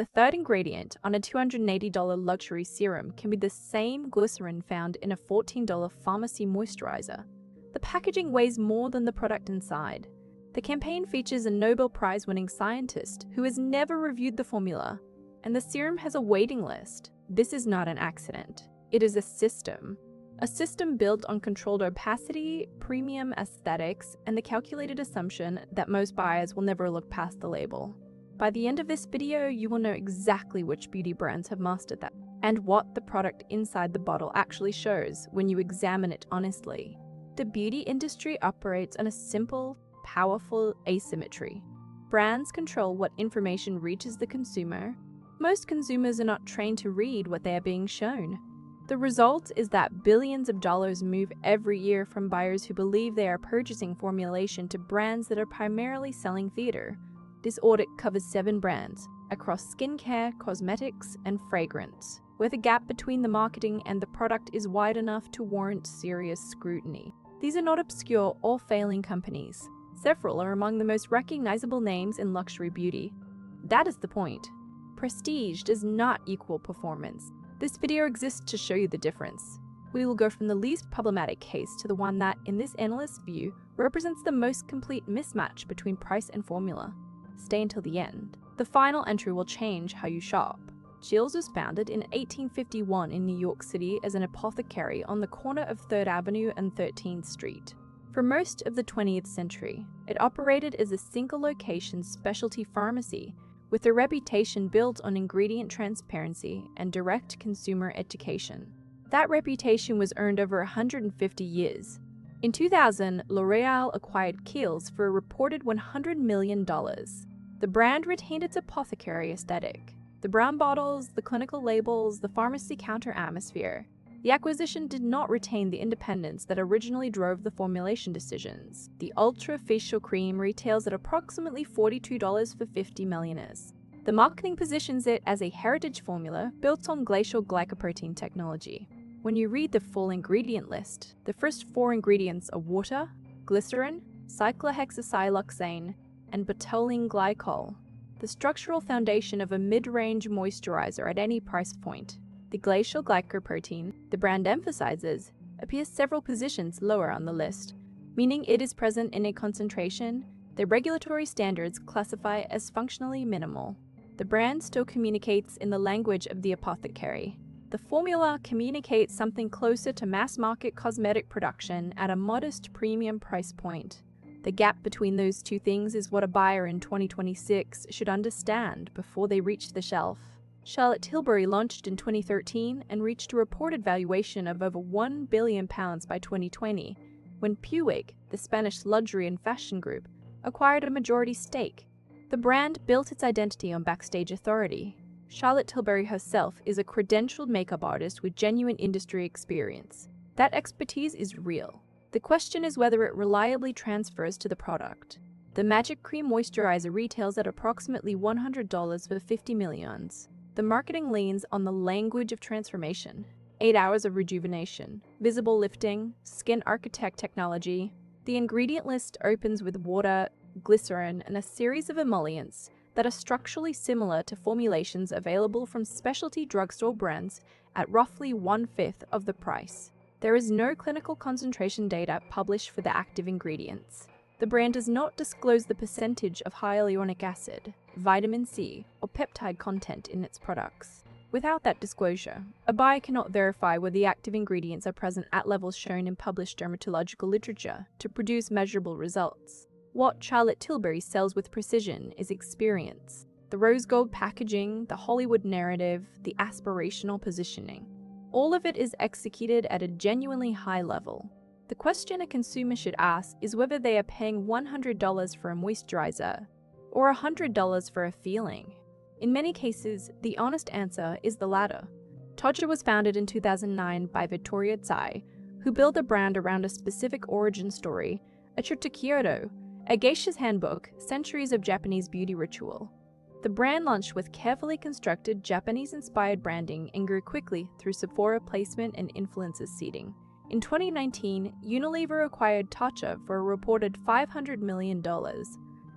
The third ingredient on a $280 luxury serum can be the same glycerin found in a $14 pharmacy moisturizer. The packaging weighs more than the product inside. The campaign features a Nobel Prize-winning scientist who has never reviewed the formula, and the serum has a waiting list. This is not an accident. It is a system. A system built on controlled opacity, premium aesthetics, and the calculated assumption that most buyers will never look past the label. By the end of this video, you will know exactly which beauty brands have mastered that, and what the product inside the bottle actually shows when you examine it honestly. The beauty industry operates on a simple, powerful asymmetry. Brands control what information reaches the consumer. Most consumers are not trained to read what they are being shown. The result is that billions of dollars move every year from buyers who believe they are purchasing formulation to brands that are primarily selling theater. This audit covers 7 brands across skincare, cosmetics, and fragrance, where the gap between the marketing and the product is wide enough to warrant serious scrutiny. These are not obscure or failing companies. Several are among the most recognizable names in luxury beauty. That is the point. Prestige does not equal performance. This video exists to show you the difference. We will go from the least problematic case to the one that, in this analyst's view, represents the most complete mismatch between price and formula. Stay until the end. The final entry will change how you shop. Chills was founded in 1851 in New York City as an apothecary on the corner of 3rd Avenue and 13th Street. For most of the 20th century, it operated as a single-location specialty pharmacy with a reputation built on ingredient transparency and direct consumer education. That reputation was earned over 150 years. In 2000, L'Oreal acquired Kiehl's for a reported $100 million. The brand retained its apothecary aesthetic. The brown bottles, the clinical labels, the pharmacy counter atmosphere. The acquisition did not retain the independence that originally drove the formulation decisions. The Ultra Facial Cream retails at approximately $42 for 50 milliliters. The marketing positions it as a heritage formula built on glacial glycoprotein technology. When you read the full ingredient list, the first 4 ingredients are water, glycerin, cyclohexacyloxane, and butylene glycol, the structural foundation of a mid-range moisturizer at any price point. The glacial glycoprotein, the brand emphasizes, appears several positions lower on the list, meaning it is present in a concentration that regulatory standards classify as functionally minimal. The brand still communicates in the language of the apothecary. The formula communicates something closer to mass-market cosmetic production at a modest premium price point. The gap between those two things is what a buyer in 2026 should understand before they reach the shelf. Charlotte Tilbury launched in 2013 and reached a reported valuation of over £1 billion by 2020, when Puig, the Spanish luxury and fashion group, acquired a majority stake. The brand built its identity on backstage authority. Charlotte Tilbury herself is a credentialed makeup artist with genuine industry experience. That expertise is real. The question is whether it reliably transfers to the product. The Magic Cream Moisturizer retails at approximately $100 for 50 millions. The marketing leans on the language of transformation. 8 hours of rejuvenation, visible lifting, skin architect technology. The ingredient list opens with water, glycerin, and a series of emollients that are structurally similar to formulations available from specialty drugstore brands at roughly 1/5 of the price. There is no clinical concentration data published for the active ingredients. The brand does not disclose the percentage of hyaluronic acid, vitamin C, or peptide content in its products. Without that disclosure, a buyer cannot verify whether the active ingredients are present at levels shown in published dermatological literature to produce measurable results. What Charlotte Tilbury sells with precision is experience. The rose gold packaging, the Hollywood narrative, the aspirational positioning. All of it is executed at a genuinely high level. The question a consumer should ask is whether they are paying $100 for a moisturizer or $100 for a feeling. In many cases, the honest answer is the latter. Todger was founded in 2009 by Victoria Tsai, who built a brand around a specific origin story, a trip to Kyoto, a geisha's handbook, centuries of Japanese beauty ritual. The brand launched with carefully constructed Japanese-inspired branding and grew quickly through Sephora placement and influencer seeding. In 2019, Unilever acquired Tatcha for a reported $500 million.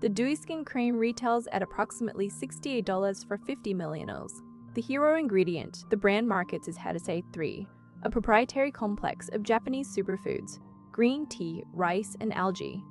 The Dewy Skin Cream retails at approximately $68 for 50 milliliters. The hero ingredient the brand markets is Hadase 3, a proprietary complex of Japanese superfoods, green tea, rice, and algae.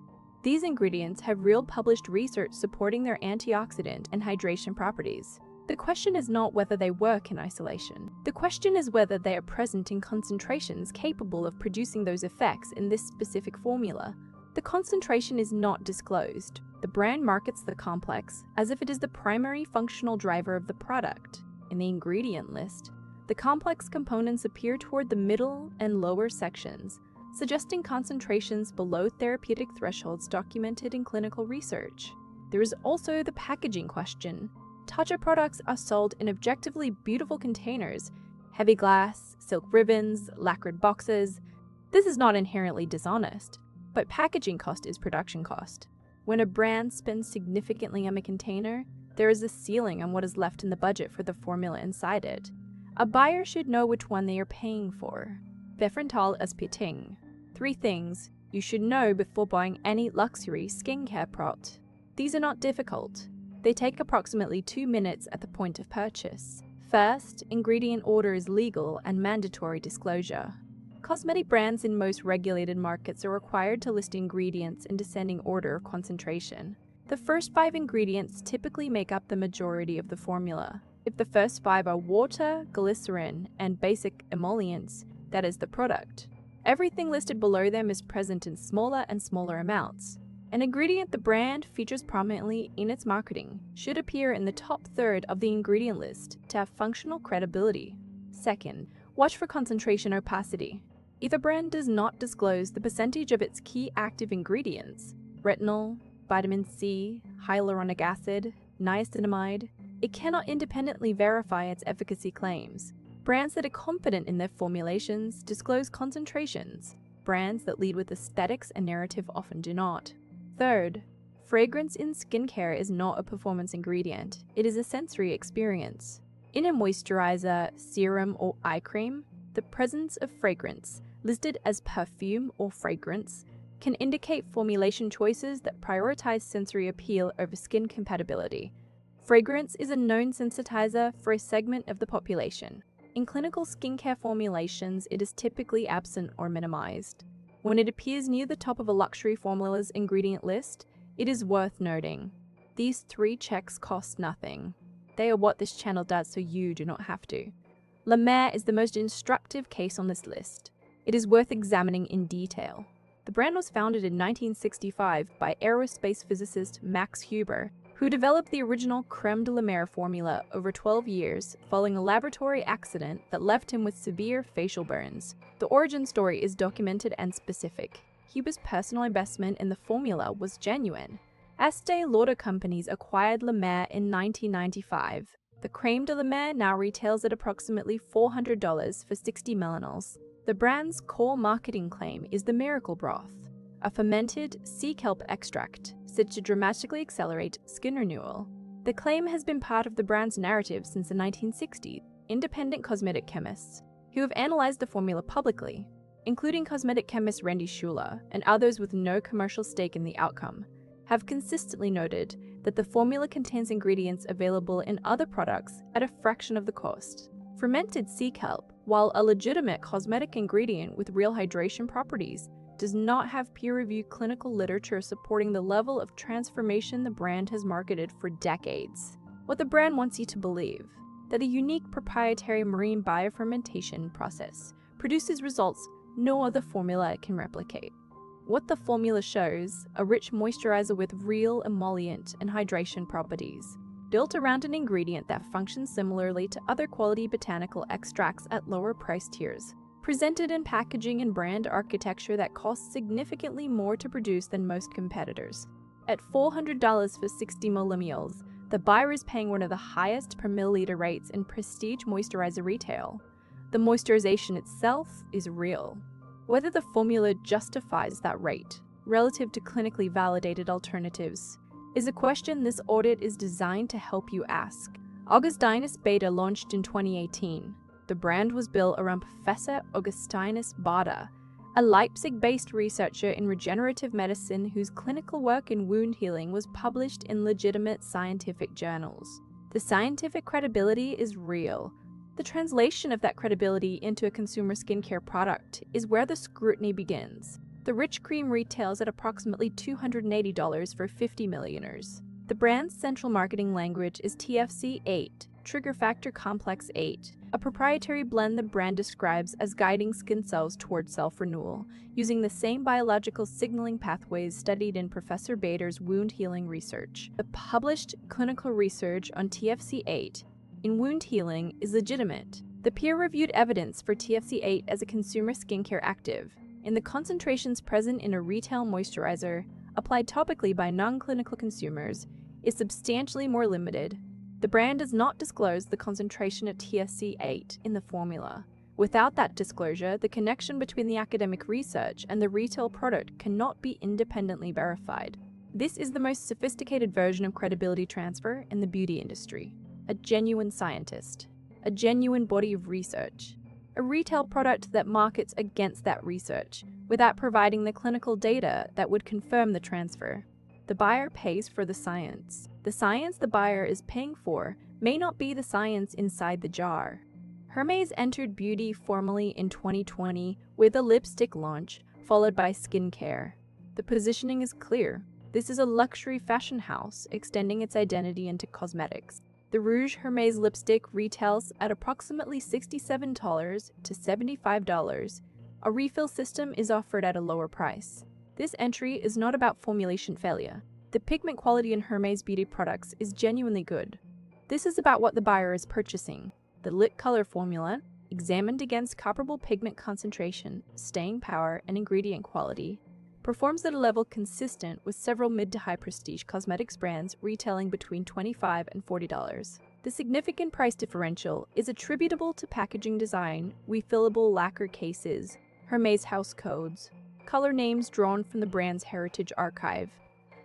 These ingredients have real published research supporting their antioxidant and hydration properties. The question is not whether they work in isolation. The question is whether they are present in concentrations capable of producing those effects in this specific formula. The concentration is not disclosed. The brand markets the complex as if it is the primary functional driver of the product. In the ingredient list, the complex components appear toward the middle and lower sections, suggesting concentrations below therapeutic thresholds documented in clinical research. There is also the packaging question. Tatcha products are sold in objectively beautiful containers, heavy glass, silk ribbons, lacquered boxes. This is not inherently dishonest, but packaging cost is production cost. When a brand spends significantly on a container, there is a ceiling on what is left in the budget for the formula inside it. A buyer should know which one they are paying for. Befrental Ting. 3 things you should know before buying any luxury skincare product. These are not difficult. They take approximately 2 minutes at the point of purchase. First, ingredient order is legal and mandatory disclosure. Cosmetic brands in most regulated markets are required to list ingredients in descending order of concentration. The first 5 ingredients typically make up the majority of the formula. If the first 5 are water, glycerin, and basic emollients, that is the product. Everything listed below them is present in smaller and smaller amounts. An ingredient the brand features prominently in its marketing should appear in the top third of the ingredient list to have functional credibility. Second, watch for concentration opacity. If a brand does not disclose the percentage of its key active ingredients, retinol, vitamin C, hyaluronic acid, niacinamide, it cannot independently verify its efficacy claims. Brands that are confident in their formulations disclose concentrations. Brands that lead with aesthetics and narrative often do not. Third, fragrance in skincare is not a performance ingredient. It is a sensory experience. In a moisturizer, serum, or eye cream, the presence of fragrance, listed as perfume or fragrance, can indicate formulation choices that prioritize sensory appeal over skin compatibility. Fragrance is a known sensitizer for a segment of the population. In clinical skincare formulations, it is typically absent or minimized. When it appears near the top of a luxury formula's ingredient list, it is worth noting. These 3 checks cost nothing. They are what this channel does so you do not have to. La Mer is the most instructive case on this list. It is worth examining in detail. The brand was founded in 1965 by aerospace physicist Max Huber, who developed the original creme de la mer formula over 12 years following a laboratory accident that left him with severe facial burns. The origin story is documented and specific. Huber's personal investment in the formula was genuine. Estee Lauder companies acquired La Mer in 1995. The creme de la mer now retails at approximately $400 for 60 milliliters. The brand's core marketing claim is the miracle broth, a fermented sea kelp extract said to dramatically accelerate skin renewal. The claim has been part of the brand's narrative since the 1960s. Independent cosmetic chemists who have analyzed the formula publicly, including cosmetic chemist Randy Schuler and others with no commercial stake in the outcome, have consistently noted that the formula contains ingredients available in other products at a fraction of the cost. Fermented sea kelp, while a legitimate cosmetic ingredient with real hydration properties, does not have peer-reviewed clinical literature supporting the level of transformation the brand has marketed for decades. What the brand wants you to believe, that a unique proprietary marine biofermentation process produces results no other formula can replicate. What the formula shows, a rich moisturizer with real emollient and hydration properties, built around an ingredient that functions similarly to other quality botanical extracts at lower price tiers, presented in packaging and brand architecture that costs significantly more to produce than most competitors. At $400 for 60 milliliters, the buyer is paying one of the highest per milliliter rates in prestige moisturizer retail. The moisturization itself is real. Whether the formula justifies that rate, relative to clinically validated alternatives, is a question this audit is designed to help you ask. Augustinus Beta launched in 2018. The brand was built around Professor Augustinus Bada, a Leipzig-based researcher in regenerative medicine whose clinical work in wound healing was published in legitimate scientific journals. The scientific credibility is real. The translation of that credibility into a consumer skincare product is where the scrutiny begins. The Rich Cream retails at approximately $280 for 50 milliliters. The brand's central marketing language is TFC8, Trigger Factor Complex 8, a proprietary blend the brand describes as guiding skin cells towards self-renewal, using the same biological signaling pathways studied in Professor Bader's wound healing research. The published clinical research on TFC8 in wound healing is legitimate. The peer-reviewed evidence for TFC8 as a consumer skincare active, in the concentrations present in a retail moisturizer applied topically by non-clinical consumers, is substantially more limited. The brand does not disclose the concentration of TFC8 in the formula. Without that disclosure, the connection between the academic research and the retail product cannot be independently verified. This is the most sophisticated version of credibility transfer in the beauty industry. A genuine scientist, a genuine body of research, a retail product that markets against that research without providing the clinical data that would confirm the transfer. The buyer pays for the science. The science the buyer is paying for may not be the science inside the jar. Hermès entered beauty formally in 2020 with a lipstick launch, followed by skincare. The positioning is clear. This is a luxury fashion house extending its identity into cosmetics. The Rouge Hermès lipstick retails at approximately $67 to $75. A refill system is offered at a lower price. This entry is not about formulation failure. The pigment quality in Hermès beauty products is genuinely good. This is about what the buyer is purchasing. The Lit Color formula, examined against comparable pigment concentration, staying power, and ingredient quality, performs at a level consistent with several mid to high prestige cosmetics brands retailing between $25 and $40. The significant price differential is attributable to packaging design, refillable lacquer cases, Hermès house codes, color names drawn from the brand's heritage archive.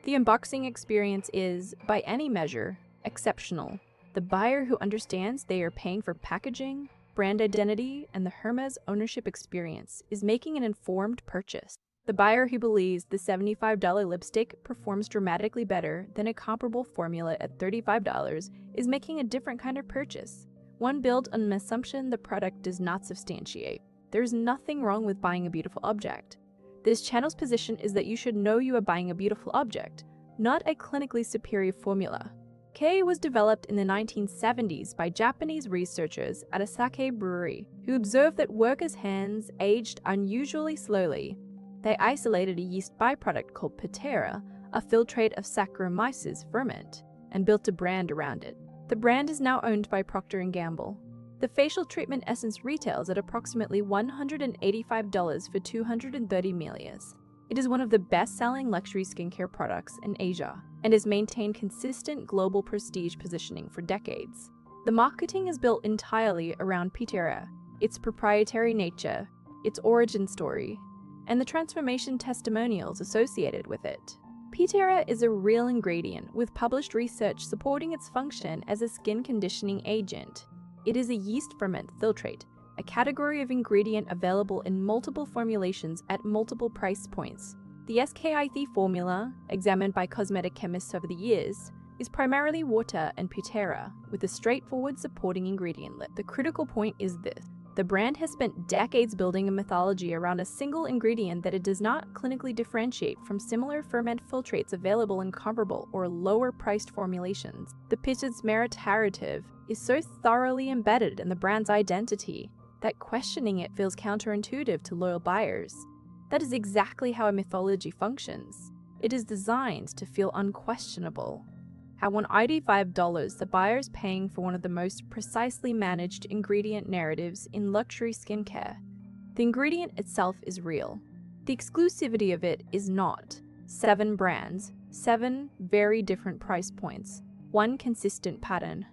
The unboxing experience is, by any measure, exceptional. The buyer who understands they are paying for packaging, brand identity, and the Hermès ownership experience is making an informed purchase. The buyer who believes the $75 lipstick performs dramatically better than a comparable formula at $35 is making a different kind of purchase, one built on an assumption the product does not substantiate. There's nothing wrong with buying a beautiful object. This channel's position is that you should know you are buying a beautiful object, not a clinically superior formula. Kei was developed in the 1970s by Japanese researchers at a sake brewery who observed that workers' hands aged unusually slowly. They isolated a yeast byproduct called pitera, a filtrate of Saccharomyces ferment, and built a brand around it. The brand is now owned by Procter & Gamble. The facial treatment essence retails at approximately $185 for 230 ml. It is one of the best-selling luxury skincare products in Asia and has maintained consistent global prestige positioning for decades. The marketing is built entirely around pitera, its proprietary nature, its origin story, and the transformation testimonials associated with it. Pitera is a real ingredient with published research supporting its function as a skin conditioning agent. It is a yeast ferment filtrate, a category of ingredient available in multiple formulations at multiple price points. The SKIT formula, examined by cosmetic chemists over the years, is primarily water and pitera, with a straightforward supporting ingredient list. The critical point is this. The brand has spent decades building a mythology around a single ingredient that it does not clinically differentiate from similar ferment filtrates available in comparable or lower-priced formulations. The pitera's narrative is so thoroughly embedded in the brand's identity that questioning it feels counterintuitive to loyal buyers. That is exactly how a mythology functions. It is designed to feel unquestionable. At $185, the buyer is paying for one of the most precisely managed ingredient narratives in luxury skincare. The ingredient itself is real. The exclusivity of it is not. 7 brands, 7 very different price points, one consistent pattern.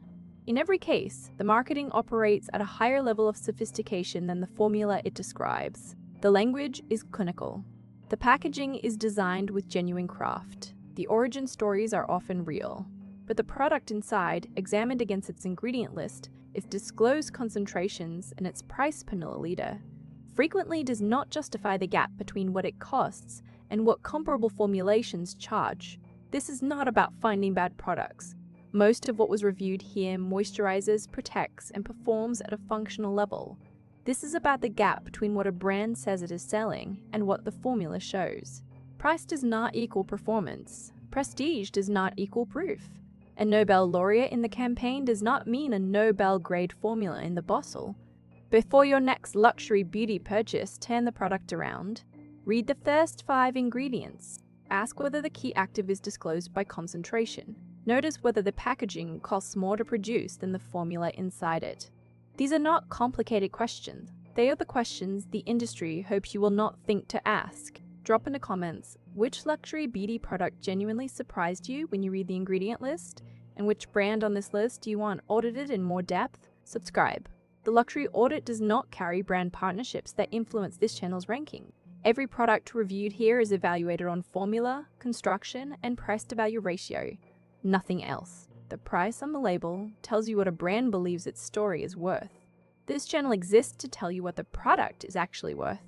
In every case, the marketing operates at a higher level of sophistication than the formula it describes. The language is clinical. The packaging is designed with genuine craft. The origin stories are often real. But the product inside, examined against its ingredient list, its disclosed concentrations, and its price per milliliter, frequently does not justify the gap between what it costs and what comparable formulations charge. This is not about finding bad products. Most of what was reviewed here moisturizes, protects, and performs at a functional level. This is about the gap between what a brand says it is selling and what the formula shows. Price does not equal performance. Prestige does not equal proof. A Nobel laureate in the campaign does not mean a Nobel-grade formula in the bottle. Before your next luxury beauty purchase, turn the product around. Read the first 5 ingredients. Ask whether the key active is disclosed by concentration. Notice whether the packaging costs more to produce than the formula inside it. These are not complicated questions. They are the questions the industry hopes you will not think to ask. Drop in the comments which luxury beauty product genuinely surprised you when you read the ingredient list, and which brand on this list do you want audited in more depth. Subscribe. The Luxury Audit does not carry brand partnerships that influence this channel's ranking. Every product reviewed here is evaluated on formula, construction, and price-to-value ratio. Nothing else. The price on the label tells you what a brand believes its story is worth. This channel exists to tell you what the product is actually worth.